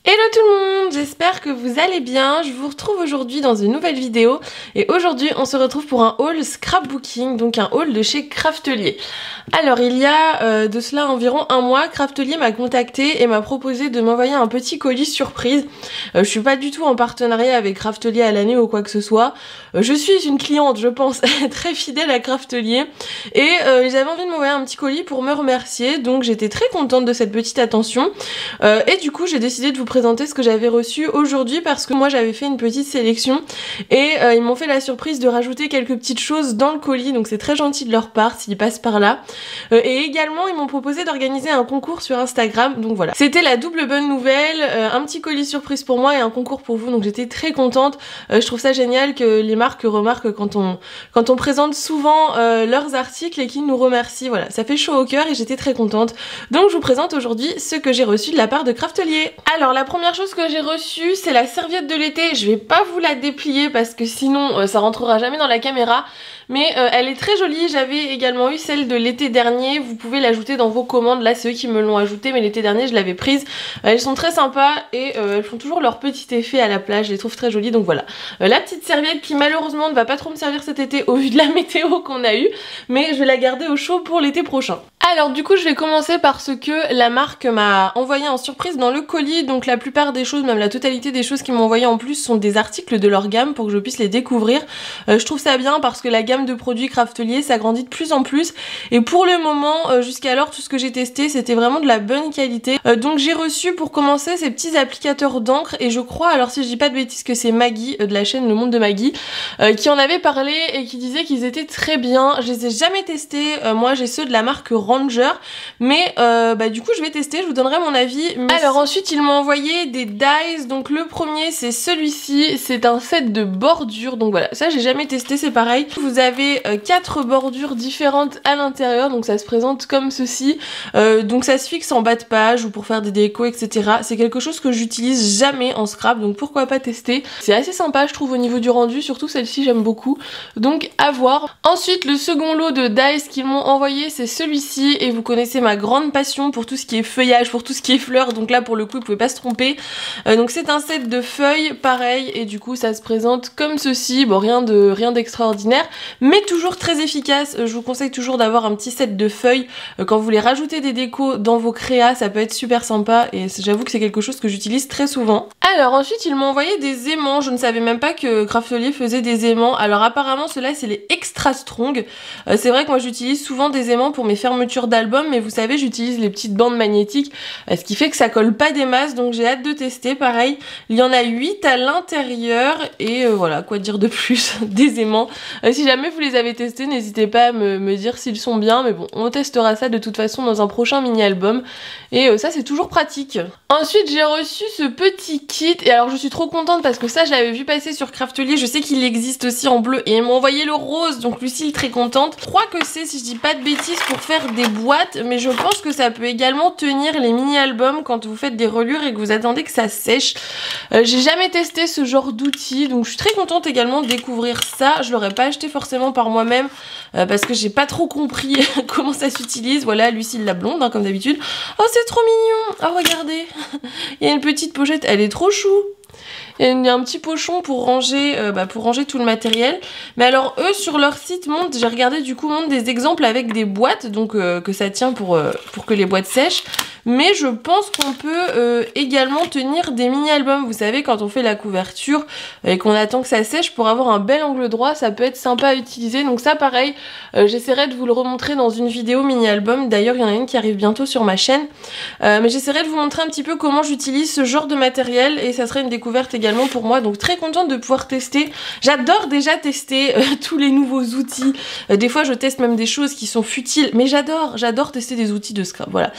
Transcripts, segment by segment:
Hello tout le monde, j'espère que vous allez bien. Je vous retrouve aujourd'hui dans une nouvelle vidéo et aujourd'hui on se retrouve pour un haul scrapbooking, donc un haul de chez Craftelier. Alors il y a de cela environ un mois, Craftelier m'a contacté et m'a proposé de m'envoyer un petit colis surprise. Je suis pas du tout en partenariat avec Craftelier à l'année ou quoi que ce soit. Je suis une cliente, je pense, très fidèle à Craftelier et j'avais envie de m'envoyer un petit colis pour me remercier, donc j'étais très contente de cette petite attention et du coup j'ai décidé de vous présenter ce que j'avais reçu aujourd'hui parce que moi j'avais fait une petite sélection et ils m'ont fait la surprise de rajouter quelques petites choses dans le colis, donc c'est très gentil de leur part s'ils passent par là. Et également ils m'ont proposé d'organiser un concours sur Instagram, donc voilà. C'était la double bonne nouvelle, un petit colis surprise pour moi et un concours pour vous, donc j'étais très contente. Je trouve ça génial que les marques remarquent quand on présente souvent leurs articles et qu'ils nous remercient, voilà. Ça fait chaud au cœur et j'étais très contente. Donc je vous présente aujourd'hui ce que j'ai reçu de la part de Craftelier. Alors la première chose que j'ai reçue, c'est la serviette de l'été. Je vais pas vous la déplier parce que sinon ça rentrera jamais dans la caméra. Mais elle est très jolie, j'avais également eu celle de l'été dernier, vous pouvez l'ajouter dans vos commandes, là c'est eux qui me l'ont ajoutée mais l'été dernier je l'avais prise. Elles sont très sympas et elles font toujours leur petit effet à la plage, je les trouve très jolies, donc voilà. La petite serviette qui malheureusement ne va pas trop me servir cet été au vu de la météo qu'on a eue, mais je vais la garder au chaud pour l'été prochain. Alors du coup je vais commencer par ce que la marque m'a envoyé en surprise dans le colis, donc la plupart des choses, même la totalité des choses qu'ils m'ont envoyé en plus sont des articles de leur gamme pour que je puisse les découvrir. Je trouve ça bien parce que la gamme de produits Craftelier s'agrandit de plus en plus et pour le moment jusqu'alors tout ce que j'ai testé c'était vraiment de la bonne qualité. Donc j'ai reçu pour commencer ces petits applicateurs d'encre et je crois, alors si je dis pas de bêtises, que c'est Maggie de la chaîne Le Monde de Maggie qui en avait parlé et qui disait qu'ils étaient très bien. Je les ai jamais testés, moi j'ai ceux de la marque Ranger, mais du coup je vais tester, je vous donnerai mon avis. Alors ensuite ils m'ont envoyé des dies, donc le premier c'est celui-ci, c'est un set de bordures, donc voilà, ça j'ai jamais testé, c'est pareil. Vous avez 4 bordures différentes à l'intérieur, donc ça se présente comme ceci, donc ça se fixe en bas de page ou pour faire des décos, etc. C'est quelque chose que j'utilise jamais en scrap, donc pourquoi pas tester. C'est assez sympa je trouve au niveau du rendu, surtout celle-ci j'aime beaucoup, donc à voir. Ensuite le second lot de dies qu'ils m'ont envoyé c'est celui-ci, et vous connaissez ma grande passion pour tout ce qui est feuillage, pour tout ce qui est fleurs, donc là pour le coup vous pouvez pas se tromper. Donc c'est un set de feuilles pareil et du coup ça se présente comme ceci, bon rien d'extraordinaire mais toujours très efficace. Je vous conseille toujours d'avoir un petit set de feuilles quand vous voulez rajouter des décos dans vos créas, ça peut être super sympa et j'avoue que c'est quelque chose que j'utilise très souvent. Alors ensuite ils m'ont envoyé des aimants, je ne savais même pas que Craftelier faisait des aimants. Alors apparemment ceux-là c'est les extra strong. C'est vrai que moi j'utilise souvent des aimants pour mes fermetures d'albums, mais vous savez j'utilise les petites bandes magnétiques, ce qui fait que ça colle pas des masses, donc j'ai hâte de tester. Pareil, il y en a 8 à l'intérieur et voilà, quoi dire de plus, des aimants. Si jamais vous les avez testés, n'hésitez pas à me dire s'ils sont bien, mais bon, on testera ça de toute façon dans un prochain mini-album et ça c'est toujours pratique. Ensuite j'ai reçu ce petit kit et alors je suis trop contente parce que ça je l'avais vu passer sur Craftelier, je sais qu'il existe aussi en bleu et ils m'ont envoyé le rose, donc Lucille très contente. Je crois que c'est, si je dis pas de bêtises, pour faire des boîtes, mais je pense que ça peut également tenir les mini-albums quand vous faites des reliures et que vous attendez que ça sèche. J'ai jamais testé ce genre d'outil, donc je suis très contente également de découvrir ça. Je l'aurais pas acheté forcément par moi-même parce que j'ai pas trop compris comment ça s'utilise. Voilà, Lucille la blonde, hein, comme d'habitude. Oh, c'est trop mignon. Oh, regardez. Il y a une petite pochette, elle est trop chou. Il y a un petit pochon pour ranger tout le matériel. Mais alors eux sur leur site j'ai regardé du coup, montrent des exemples avec des boîtes, donc que ça tient pour que les boîtes sèchent. Mais je pense qu'on peut également tenir des mini-albums. Vous savez, quand on fait la couverture et qu'on attend que ça sèche pour avoir un bel angle droit, ça peut être sympa à utiliser. Donc ça pareil, j'essaierai de vous le remontrer dans une vidéo mini-album. D'ailleurs il y en a une qui arrive bientôt sur ma chaîne. Mais j'essaierai de vous montrer un petit peu comment j'utilise ce genre de matériel et ça serait une découverte également pour moi, donc très contente de pouvoir tester. J'adore déjà tester tous les nouveaux outils. Des fois je teste même des choses qui sont futiles, mais j'adore tester des outils de scrap, voilà.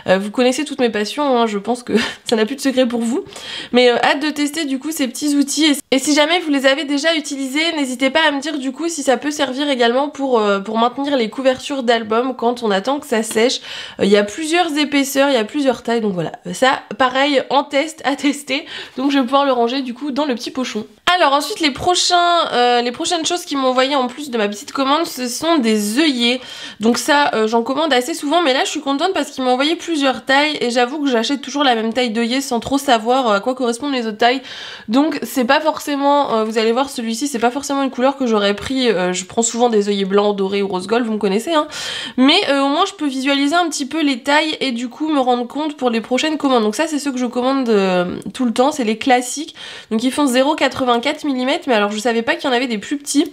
Vous connaissez toutes mes passions, hein, je pense que ça n'a plus de secret pour vous. Mais hâte de tester du coup ces petits outils. Et si jamais vous les avez déjà utilisés, n'hésitez pas à me dire du coup si ça peut servir également pour maintenir les couvertures d'albums quand on attend que ça sèche. Il y a plusieurs épaisseurs, il y a plusieurs tailles, donc voilà. Ça, pareil, en test, à tester. Donc je vais pouvoir le ranger ranger du coup dans le petit pochon. Alors ensuite les prochaines choses qu'ils m'ont envoyé en plus de ma petite commande, ce sont des œillets. Donc ça j'en commande assez souvent, mais là je suis contente parce qu'ils m'ont envoyé plusieurs tailles et j'avoue que j'achète toujours la même taille d'œillet sans trop savoir à quoi correspondent les autres tailles. Donc c'est pas forcément, vous allez voir celui-ci, c'est pas forcément une couleur que j'aurais pris, je prends souvent des œillets blancs, dorés ou rose gold, vous me connaissez hein. Mais au moins je peux visualiser un petit peu les tailles et du coup me rendre compte pour les prochaines commandes. Donc ça c'est ceux que je commande tout le temps, c'est les classiques. Donc ils font 0,84 mm, mais alors je savais pas qu'il y en avait des plus petits.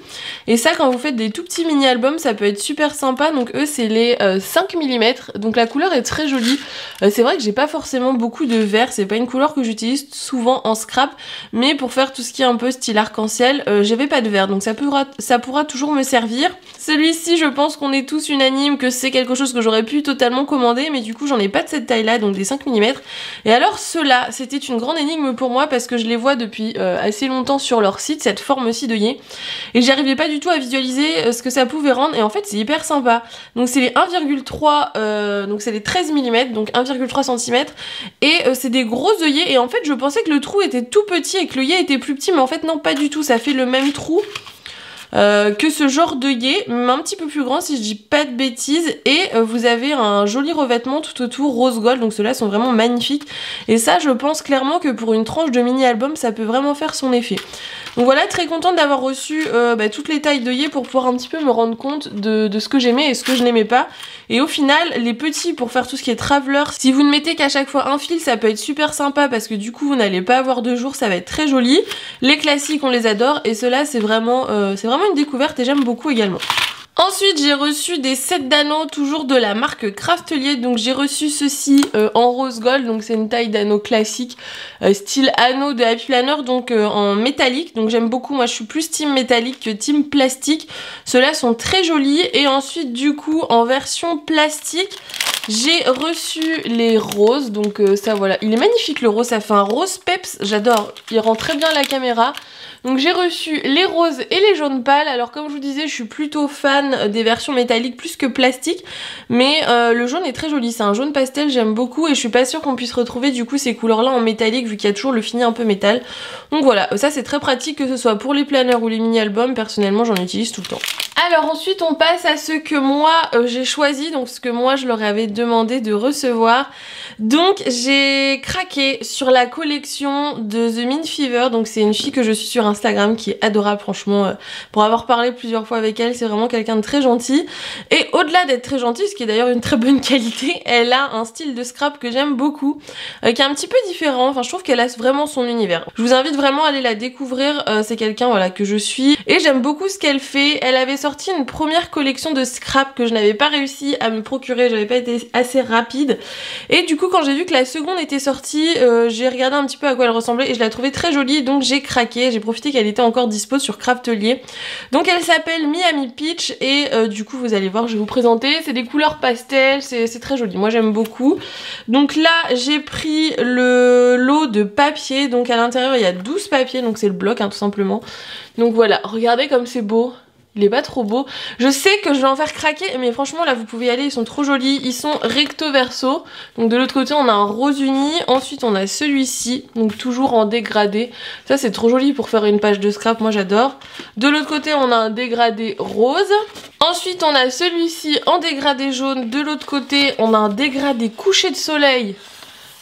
Et ça quand vous faites des tout petits mini albums ça peut être super sympa. Donc eux c'est les 5 mm. Donc la couleur est très jolie. C'est vrai que j'ai pas forcément beaucoup de vert, c'est pas une couleur que j'utilise souvent en scrap, mais pour faire tout ce qui est un peu style arc-en-ciel, j'avais pas de vert, donc ça pourra toujours me servir. Celui-ci je pense qu'on est tous unanimes que c'est quelque chose que j'aurais pu totalement commander, mais du coup j'en ai pas de cette taille là, donc des 5 mm. Et alors ceux-là, c'était une grande énigme pour moi parce que je les vois depuis assez longtemps sur leur site, cette forme-ci d'œillet, et j'arrivais pas du tout à visualiser ce que ça pouvait rendre, et en fait c'est hyper sympa. Donc c'est les 1,3, donc c'est les 13 mm, donc 1,3 cm, et c'est des gros œillets, et en fait je pensais que le trou était tout petit et que l'œillet était plus petit, mais en fait non, pas du tout, ça fait le même trou que ce genre d'œillet, mais un petit peu plus grand si je dis pas de bêtises, et vous avez un joli revêtement tout autour rose gold, donc ceux-là sont vraiment magnifiques, et ça je pense clairement que pour une tranche de mini album ça peut vraiment faire son effet. Donc voilà, très contente d'avoir reçu toutes les tailles d'œillets pour pouvoir un petit peu me rendre compte de ce que j'aimais et ce que je n'aimais pas. Et au final, les petits pour faire tout ce qui est traveler, si vous ne mettez qu'à chaque fois un fil, ça peut être super sympa parce que du coup vous n'allez pas avoir de jour, ça va être très joli. Les classiques on les adore et ceux-là c'est vraiment une découverte et j'aime beaucoup également. Ensuite j'ai reçu des sets d'anneaux toujours de la marque Craftelier, donc j'ai reçu ceci en rose gold, donc c'est une taille d'anneau classique style anneau de Happy Planner, donc en métallique, donc j'aime beaucoup, moi je suis plus team métallique que team plastique. Ceux-là sont très jolis. Et ensuite du coup en version plastique j'ai reçu les roses, donc ça voilà, il est magnifique le rose, ça fait un rose peps, j'adore, il rend très bien la caméra. Donc j'ai reçu les roses et les jaunes pâles. Alors comme je vous disais, je suis plutôt fan des versions métalliques plus que plastiques, mais le jaune est très joli, c'est un jaune pastel, j'aime beaucoup, et je suis pas sûre qu'on puisse retrouver du coup ces couleurs là en métallique vu qu'il y a toujours le fini un peu métal. Donc voilà, ça c'est très pratique que ce soit pour les planeurs ou les mini albums, personnellement j'en utilise tout le temps. Alors ensuite on passe à ce que moi j'ai choisi, donc ce que moi je leur avais demandé de recevoir. Donc j'ai craqué sur la collection de The Mint Fever, donc c'est une fille que je suis sur Instagram qui est adorable franchement, pour avoir parlé plusieurs fois avec elle, c'est vraiment quelqu'un de très gentil. Et au-delà d'être très gentille, ce qui est d'ailleurs une très bonne qualité, elle a un style de scrap que j'aime beaucoup, qui est un petit peu différent, enfin je trouve qu'elle a vraiment son univers. Je vous invite vraiment à aller la découvrir, c'est quelqu'un voilà que je suis et j'aime beaucoup ce qu'elle fait. Elle avait sorti une première collection de scrap que je n'avais pas réussi à me procurer, j'avais pas été assez rapide, et du coup quand j'ai vu que la seconde était sortie, j'ai regardé un petit peu à quoi elle ressemblait et je la trouvais très jolie, donc j'ai craqué, j'ai profité qu'elle était encore dispo sur Craftelier. Donc elle s'appelle Miami Peach et du coup vous allez voir, je vais vous présenter, c'est des couleurs pastel, c'est très joli, moi j'aime beaucoup. Donc là j'ai pris le lot de papier, donc à l'intérieur il y a 12 papiers, donc c'est le bloc hein, tout simplement. Donc voilà, regardez comme c'est beau. Il est pas trop beau. Je sais que je vais en faire craquer, mais franchement là vous pouvez y aller, ils sont trop jolis. Ils sont recto verso. Donc de l'autre côté on a un rose uni. Ensuite on a celui-ci, donc toujours en dégradé. Ça c'est trop joli pour faire une page de scrap, moi j'adore. De l'autre côté on a un dégradé rose. Ensuite on a celui-ci en dégradé jaune. De l'autre côté on a un dégradé coucher de soleil.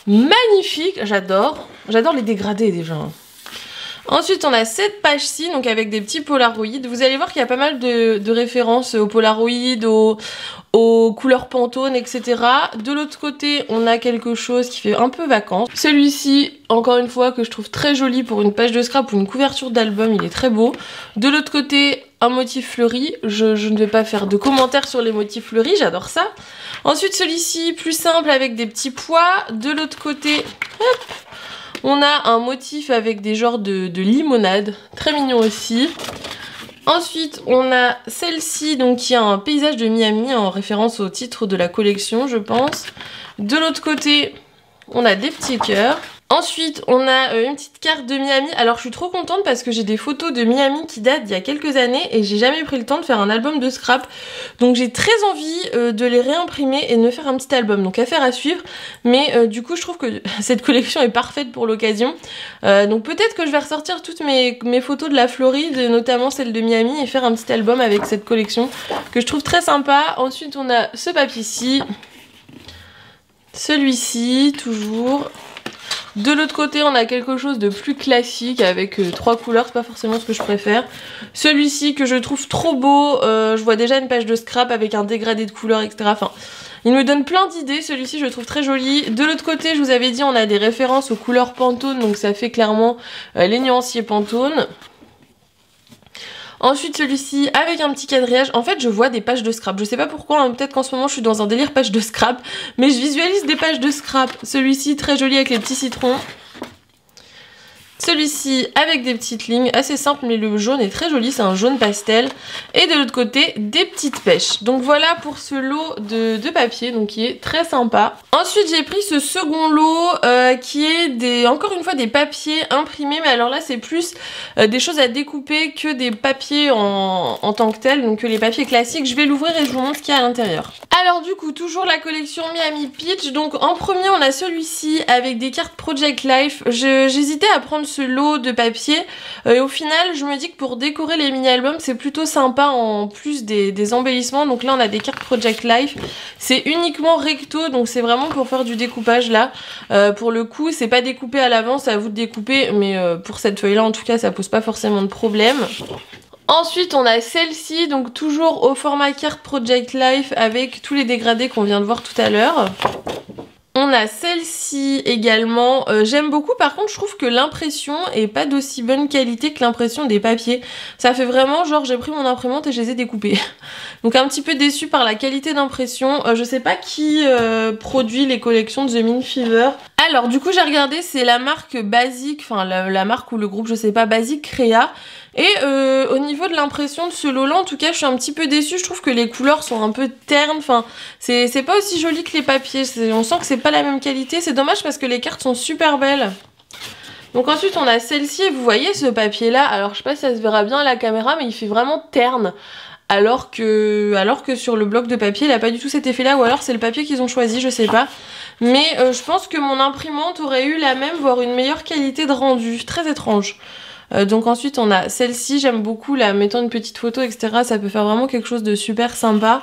Magnifique, j'adore. J'adore les dégradés déjà. Ensuite on a cette page-ci, donc avec des petits polaroïdes. Vous allez voir qu'il y a pas mal de références aux polaroïdes, aux couleurs Pantone, etc. De l'autre côté on a quelque chose qui fait un peu vacances. Celui-ci, encore une fois, que je trouve très joli pour une page de scrap ou une couverture d'album, il est très beau. De l'autre côté un motif fleuri, je ne vais pas faire de commentaires sur les motifs fleuris, j'adore ça. Ensuite celui-ci plus simple avec des petits pois. De l'autre côté, hop, on a un motif avec des genres de limonade, très mignon aussi. Ensuite, on a celle-ci, donc qui a un paysage de Miami en référence au titre de la collection, je pense. De l'autre côté, on a des petits cœurs. Ensuite, on a une petite carte de Miami. Alors, je suis trop contente parce que j'ai des photos de Miami qui datent d'il y a quelques années et j'ai jamais pris le temps de faire un album de scrap. Donc, j'ai très envie de les réimprimer et de me faire un petit album. Donc, affaire à suivre. Mais du coup, je trouve que cette collection est parfaite pour l'occasion. Donc, peut-être que je vais ressortir toutes mes photos de la Floride, notamment celle de Miami, et faire un petit album avec cette collection que je trouve très sympa. Ensuite, on a ce papier-ci. Celui-ci, toujours. De l'autre côté, on a quelque chose de plus classique avec 3 couleurs, c'est pas forcément ce que je préfère. Celui-ci que je trouve trop beau, je vois déjà une page de scrap avec un dégradé de couleurs, etc. Enfin, il me donne plein d'idées, celui-ci je le trouve très joli. De l'autre côté, je vous avais dit, on a des références aux couleurs Pantone, donc ça fait clairement les nuanciers Pantone. Ensuite celui-ci avec un petit quadrillage. En fait je vois des pages de scrap. Je sais pas pourquoi, hein, peut-être qu'en ce moment je suis dans un délire page de scrap. Mais je visualise des pages de scrap. Celui-ci très joli avec les petits citrons. Celui-ci avec des petites lignes, assez simple mais le jaune est très joli, c'est un jaune pastel. Et de l'autre côté, des petites pêches. Donc voilà pour ce lot de papier, donc qui est très sympa. Ensuite j'ai pris ce second lot qui est encore une fois des papiers imprimés. Mais alors là c'est plus des choses à découper que des papiers en tant que tel, donc que les papiers classiques. Je vais l'ouvrir et je vous montre ce qu'il y a à l'intérieur. Alors du coup, toujours la collection Miami Peach. Donc en premier on a celui-ci avec des cartes Project Life. J'hésitais à prendre ce lot de papier et au final je me dis que pour décorer les mini-albums c'est plutôt sympa en plus des embellissements. Donc là on a des cartes Project Life, c'est uniquement recto, donc c'est vraiment pour faire du découpage là. Pour le coup c'est pas découpé à l'avance, c'est à vous de découper, mais pour cette feuille là en tout cas ça pose pas forcément de problème. Ensuite on a celle-ci, donc toujours au format carte Project Life avec tous les dégradés qu'on vient de voir tout à l'heure. On a celle-ci également, j'aime beaucoup, par contre je trouve que l'impression est pas d'aussi bonne qualité que l'impression des papiers. Ça fait vraiment genre j'ai pris mon imprimante et je les ai découpés. Donc un petit peu déçue par la qualité d'impression. Je sais pas qui produit les collections de The Mint Fever. Alors du coup j'ai regardé, c'est la marque Basic, enfin la marque ou le groupe je sais pas, Basic Créa. Et au niveau de l'impression de ce lot-là, en tout cas, je suis un petit peu déçue. Je trouve que les couleurs sont un peu ternes. Enfin, c'est pas aussi joli que les papiers. On sent que c'est pas la même qualité. C'est dommage parce que les cartes sont super belles. Donc ensuite, on a celle-ci. Et vous voyez ce papier-là. Alors, je sais pas si ça se verra bien à la caméra, mais il fait vraiment terne. Alors que sur le bloc de papier, il a pas du tout cet effet-là. Ou alors, c'est le papier qu'ils ont choisi, je sais pas. Mais je pense que mon imprimante aurait eu la même, voire une meilleure qualité de rendu. Très étrange. Donc ensuite on a celle-ci, j'aime beaucoup, là, mettant une petite photo, etc. Ça peut faire vraiment quelque chose de super sympa.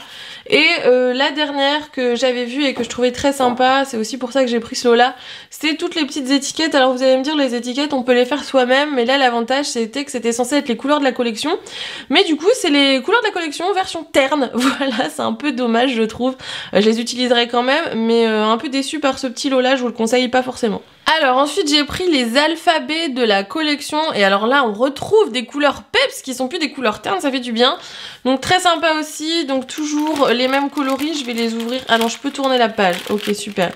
Et la dernière que j'avais vue et que je trouvais très sympa, c'est aussi pour ça que j'ai pris ce lot-là, c'est toutes les petites étiquettes. Alors vous allez me dire, les étiquettes on peut les faire soi-même, mais là l'avantage c'était que c'était censé être les couleurs de la collection. Mais du coup c'est les couleurs de la collection version terne. Voilà, c'est un peu dommage je trouve. Je les utiliserai quand même, mais un peu déçue par ce petit lot-là, je vous le conseille pas forcément. Alors ensuite j'ai pris les alphabets de la collection et alors là on retrouve des couleurs peps qui sont plus des couleurs ternes, ça fait du bien. Donc très sympa aussi, donc toujours les mêmes coloris, je vais les ouvrir. Ah non, je peux tourner la page, ok super.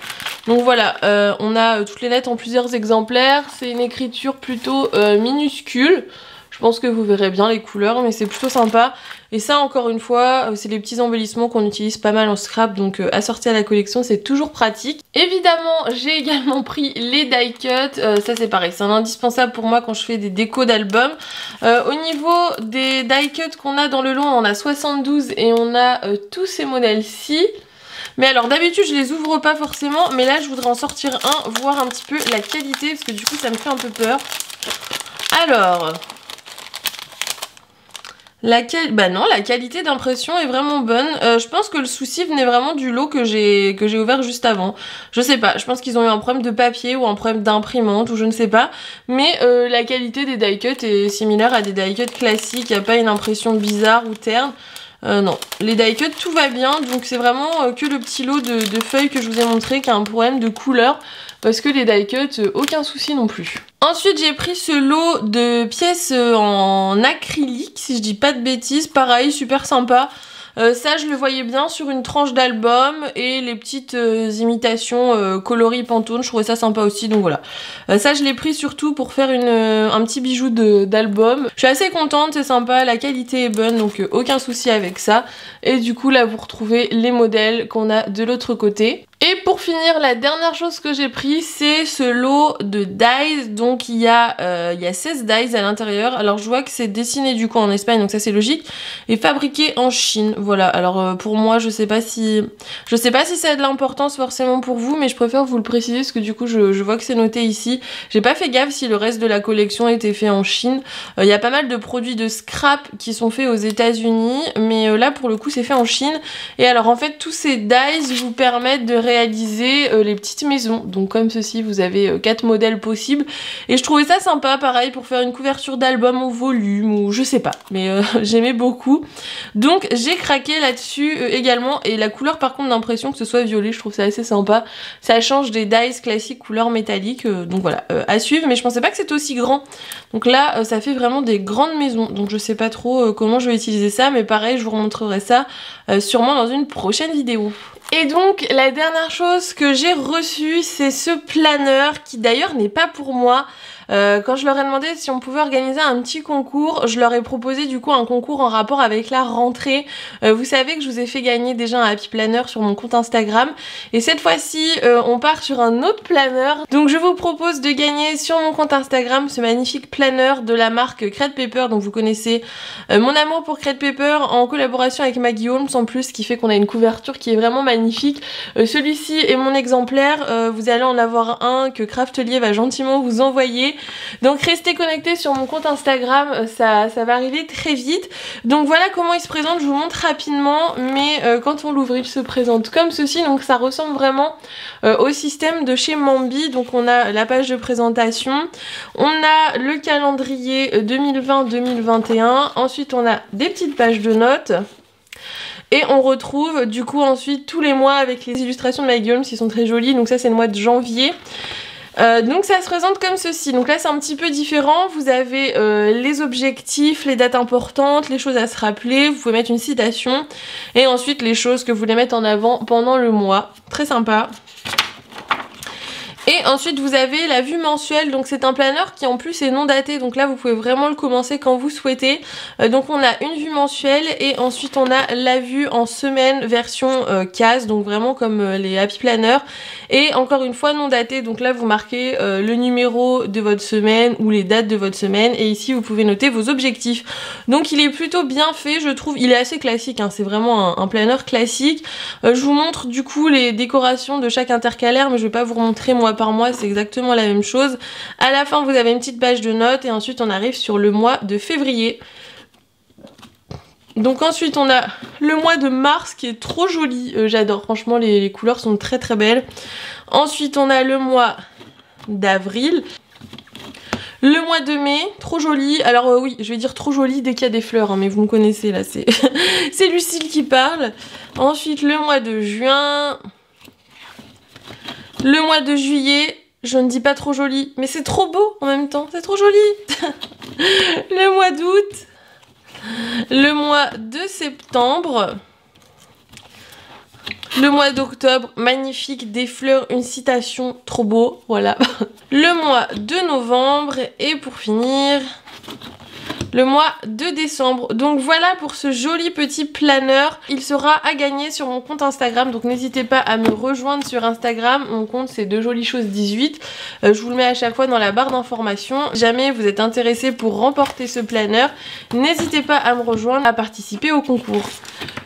Donc voilà, on a toutes les lettres en plusieurs exemplaires, c'est une écriture plutôt minuscule. Je pense que vous verrez bien les couleurs, mais c'est plutôt sympa. Et ça, encore une fois, c'est les petits embellissements qu'on utilise pas mal en scrap, donc assorti à la collection, c'est toujours pratique. Évidemment, j'ai également pris les die cuts. Ça, c'est pareil, c'est un indispensable pour moi quand je fais des décos d'albums. Au niveau des die cuts qu'on a dans le lot, on en a 72 et on a tous ces modèles-ci. Mais alors d'habitude je les ouvre pas forcément, mais là je voudrais en sortir un, voir un petit peu la qualité, parce que du coup ça me fait un peu peur. Alors... la qualité d'impression est vraiment bonne. Je pense que le souci venait vraiment du lot que j'ai ouvert juste avant. Je sais pas, je pense qu'ils ont eu un problème de papier ou un problème d'imprimante ou je ne sais pas. Mais la qualité des die cuts est similaire à des die cuts classiques, il n'y a pas une impression bizarre ou terne. Non, les die cuts tout va bien, donc c'est vraiment que le petit lot de feuilles que je vous ai montré qui a un problème de couleur, parce que les die cuts, aucun souci non plus. Ensuite j'ai pris ce lot de pièces en acrylique, si je dis pas de bêtises, pareil, super sympa. Ça je le voyais bien sur une tranche d'album, et les petites imitations coloris Pantone, je trouvais ça sympa aussi, donc voilà. Ça je l'ai pris surtout pour faire un petit bijou d'album. Je suis assez contente, c'est sympa, la qualité est bonne, donc aucun souci avec ça. Et du coup là vous retrouvez les modèles qu'on a de l'autre côté. Et pour finir, la dernière chose que j'ai pris, c'est ce lot de dies. Donc il y a 16 dies à l'intérieur. Alors je vois que c'est dessiné du coup en Espagne, donc ça c'est logique. Et fabriqué en Chine. Voilà, alors pour moi, je sais pas si ça a de l'importance forcément pour vous, mais je préfère vous le préciser parce que du coup je vois que c'est noté ici. J'ai pas fait gaffe si le reste de la collection était fait en Chine. Il y a pas mal de produits de scrap qui sont faits aux États-Unis, mais là pour le coup c'est fait en Chine. Et alors en fait tous ces dies vous permettent de réaliser les petites maisons. Donc comme ceci, vous avez 4 modèles possibles. Et je trouvais ça sympa, pareil, pour faire une couverture d'album au volume ou je sais pas. Mais j'aimais beaucoup. Donc j'ai craqué là-dessus également. Et la couleur par contre d'impression que ce soit violet, je trouve ça assez sympa. Ça change des dies classiques couleur métallique. Donc voilà, à suivre. Mais je pensais pas que c'était aussi grand. Donc là, ça fait vraiment des grandes maisons. Donc je sais pas trop comment je vais utiliser ça. Mais pareil, je vous remontrerai ça sûrement dans une prochaine vidéo. Et donc la dernière chose que j'ai reçue, c'est ce planeur qui d'ailleurs n'est pas pour moi. Quand je leur ai demandé si on pouvait organiser un petit concours, je leur ai proposé du coup un concours en rapport avec la rentrée. Vous savez que je vous ai fait gagner déjà un Happy Planner sur mon compte Instagram. Et cette fois-ci, on part sur un autre planeur. Donc je vous propose de gagner sur mon compte Instagram ce magnifique planeur de la marque Crête Paper. Donc vous connaissez mon amour pour Crête Paper en collaboration avec Maggie Holmes en plus, ce qui fait qu'on a une couverture qui est vraiment magnifique. Celui-ci est mon exemplaire. Vous allez en avoir un que Craftelier va gentiment vous envoyer. Donc restez connectés sur mon compte Instagram, ça va arriver très vite. Donc voilà comment il se présente, je vous montre rapidement, mais quand on l'ouvre il se présente comme ceci, donc ça ressemble vraiment au système de chez Mambi. Donc on a la page de présentation, on a le calendrier 2020-2021, ensuite on a des petites pages de notes. Et on retrouve du coup ensuite tous les mois avec les illustrations de Maggie Holmes qui sont très jolies. Donc ça c'est le mois de janvier. Donc ça se présente comme ceci. Donc là c'est un petit peu différent. Vous avez les objectifs, les dates importantes, les choses à se rappeler. Vous pouvez mettre une citation. Et ensuite les choses que vous voulez mettre en avant pendant le mois. Très sympa. Et ensuite vous avez la vue mensuelle, donc c'est un planeur qui en plus est non daté, donc là vous pouvez vraiment le commencer quand vous souhaitez. Donc on a une vue mensuelle et ensuite on a la vue en semaine version case, donc vraiment comme les Happy Planner. Et encore une fois non daté, donc là vous marquez le numéro de votre semaine ou les dates de votre semaine et ici vous pouvez noter vos objectifs. Donc il est plutôt bien fait, je trouve, il est assez classique, hein. C'est vraiment un planeur classique. Je vous montre du coup les décorations de chaque intercalaire, mais je vais pas vous remontrer moi par mois, c'est exactement la même chose. À la fin vous avez une petite page de notes et ensuite on arrive sur le mois de février. Donc ensuite on a le mois de mars qui est trop joli, j'adore, franchement les couleurs sont très très belles. Ensuite on a le mois d'avril. Le mois de mai, trop joli. Alors oui, je vais dire trop joli dès qu'il y a des fleurs, hein, mais vous me connaissez là, c'est c'est Lucille qui parle. Ensuite le mois de juin. Le mois de juillet, je ne dis pas trop joli, mais c'est trop beau en même temps, c'est trop joli. Le mois d'août, le mois de septembre, le mois d'octobre, magnifique, des fleurs, une citation, trop beau, voilà. Le mois de novembre et pour finir, le mois de décembre. Donc voilà pour ce joli petit planeur. Il sera à gagner sur mon compte Instagram, donc n'hésitez pas à me rejoindre sur Instagram. Mon compte c'est De Jolies Choses 18. Je vous le mets à chaque fois dans la barre d'informations. Jamais vous êtes intéressé pour remporter ce planeur, n'hésitez pas à me rejoindre, à participer au concours.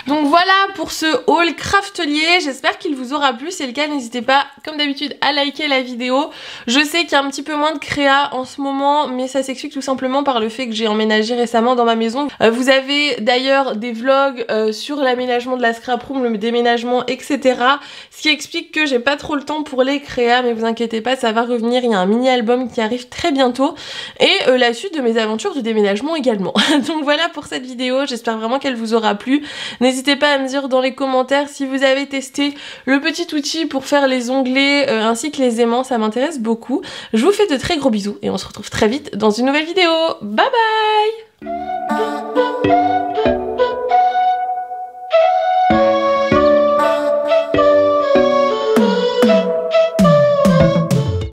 Donc voilà pour ce haul Craftelier, j'espère qu'il vous aura plu. Si c'est le cas, n'hésitez pas comme d'habitude à liker la vidéo. Je sais qu'il y a un petit peu moins de créa en ce moment, mais ça s'explique tout simplement par le fait que j'ai emménagé récemment dans ma maison. Vous avez d'ailleurs des vlogs sur l'aménagement de la scrap room, le déménagement, etc. Ce qui explique que j'ai pas trop le temps pour les créas, mais vous inquiétez pas, ça va revenir. Il y a un mini album qui arrive très bientôt et la suite de mes aventures de déménagement également. Donc voilà pour cette vidéo, j'espère vraiment qu'elle vous aura plu. N'hésitez pas à me dire dans les commentaires si vous avez testé le petit outil pour faire les onglets ainsi que les aimants, ça m'intéresse beaucoup. Je vous fais de très gros bisous et on se retrouve très vite dans une nouvelle vidéo. Bye bye!